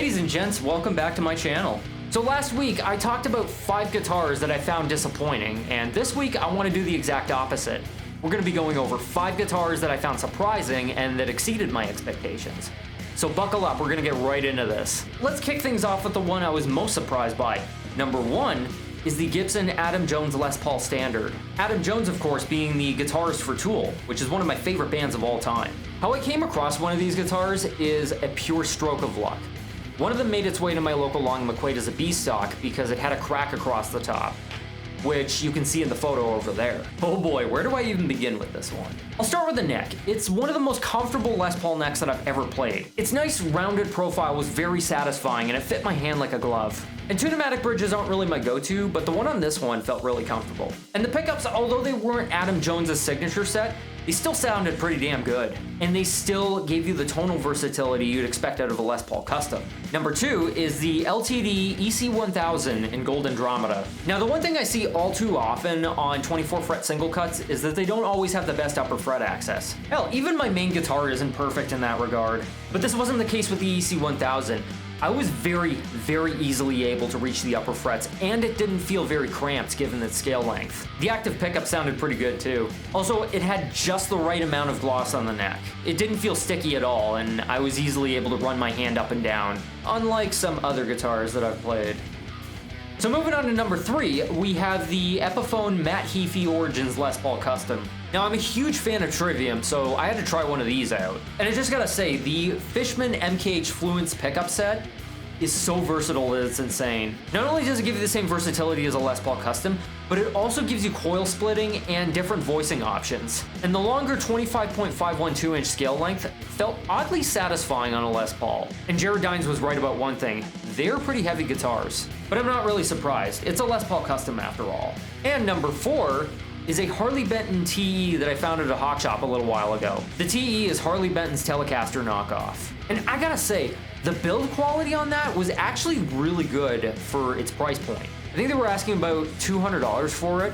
Ladies and gents, welcome back to my channel. So last week I talked about 5 guitars that I found disappointing, and this week I want to do the exact opposite. We're going to be going over 5 guitars that I found surprising and that exceeded my expectations. So buckle up, we're going to get right into this. Let's kick things off with the one I was most surprised by. Number 1 is the Gibson Adam Jones Les Paul Standard. Adam Jones, of course, being the guitarist for Tool, which is one of my favorite bands of all time. How I came across one of these guitars is a pure stroke of luck. One of them made its way to my local Long & McQuaid as a B-stock because it had a crack across the top, which you can see in the photo over there. Oh boy, where do I even begin with this one? I'll start with the neck. It's one of the most comfortable Les Paul necks that I've ever played. Its nice rounded profile was very satisfying and it fit my hand like a glove. And two-pneumatic bridges aren't really my go-to, but the one on this one felt really comfortable. And the pickups, although they weren't Adam Jones' signature set, they still sounded pretty damn good. And they still gave you the tonal versatility you'd expect out of a Les Paul Custom. Number 2 is the LTD EC1000 in Gold Andromeda. Now the one thing I see all too often on 24 fret single cuts is that they don't always have the best upper fret access. Hell, even my main guitar isn't perfect in that regard. But this wasn't the case with the EC1000. I was very easily able to reach the upper frets, and it didn't feel very cramped given its scale length. The active pickup sounded pretty good too. Also, it had just the right amount of gloss on the neck. It didn't feel sticky at all, and I was easily able to run my hand up and down, unlike some other guitars that I've played. So moving on to number 3, we have the Epiphone Matt Heafy Origins Les Paul Custom. Now I'm a huge fan of Trivium, so I had to try one of these out. And I just gotta say, the Fishman MKH Fluence pickup set is so versatile that it's insane. Not only does it give you the same versatility as a Les Paul Custom, but it also gives you coil splitting and different voicing options. And the longer 25.512-inch scale length felt oddly satisfying on a Les Paul. And Jared Dines was right about one thing, they're pretty heavy guitars. But I'm not really surprised, it's a Les Paul Custom after all. And number 4 is a Harley Benton TE that I found at a hawk shop a little while ago. The TE is Harley Benton's Telecaster knockoff. And I gotta say, the build quality on that was actually really good for its price point. I think they were asking about $200 for it,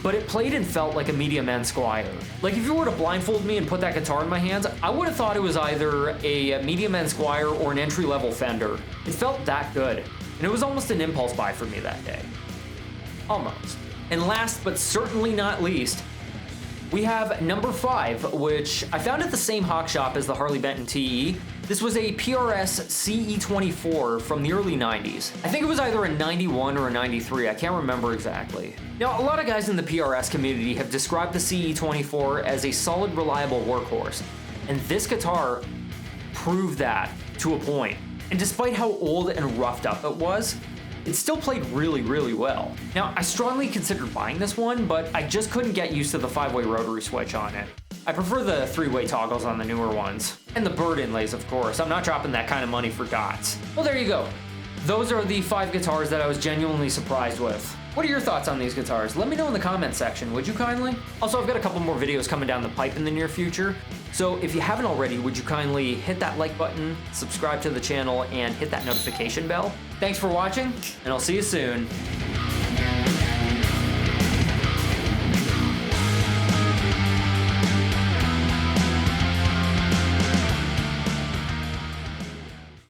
but it played and felt like a medium end Squire. Like if you were to blindfold me and put that guitar in my hands, I would have thought it was either a medium end Squire or an entry-level Fender. It felt that good, and it was almost an impulse buy for me that day. Almost. And last but certainly not least, we have number 5, which I found at the same hawk shop as the Harley Benton TE. This was a PRS CE24 from the early 90s. I think it was either a 91 or a 93, I can't remember exactly. Now, a lot of guys in the PRS community have described the CE24 as a solid, reliable workhorse, and this guitar proved that to a point. And despite how old and roughed up it was, it still played really well. Now, I strongly considered buying this one, but I just couldn't get used to the 5-way rotary switch on it. I prefer the 3-way toggles on the newer ones. And the bird inlays, of course. I'm not dropping that kind of money for dots. Well, there you go. Those are the 5 guitars that I was genuinely surprised with. What are your thoughts on these guitars? Let me know in the comments section, would you kindly? Also, I've got a couple more videos coming down the pipe in the near future, so if you haven't already, would you kindly hit that like button, subscribe to the channel, and hit that notification bell? Thanks for watching, and I'll see you soon.